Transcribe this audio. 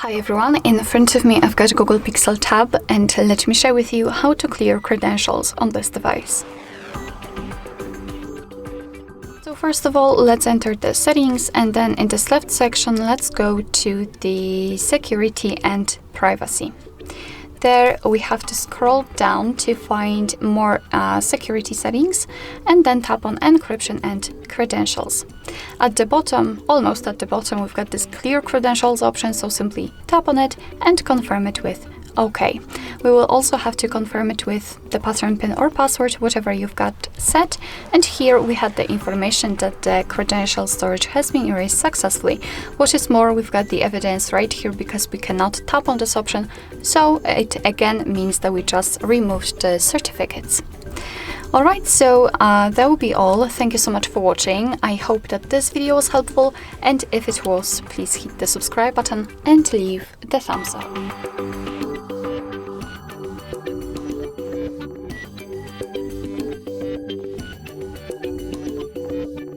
Hi everyone, in front of me I've got Google Pixel tab, and let me share with you how to clear credentials on this device. So first of all, let's enter the settings, and then in this left section let's go to the security and privacy. There we have to scroll down to find more security settings, and then tap on encryption and credentials. At the bottom, almost at the bottom, we've got this clear credentials option, so simply tap on it and confirm it with OK. We will also have to confirm it with the pattern pin or password, whatever you've got set. And here we had the information that the credential storage has been erased successfully. What is more, we've got the evidence right here because we cannot tap on this option. So it again means that we just removed the certificates. Alright, so that will be all. Thank you so much for watching. I hope that this video was helpful, and if it was, please hit the subscribe button and leave the thumbs up.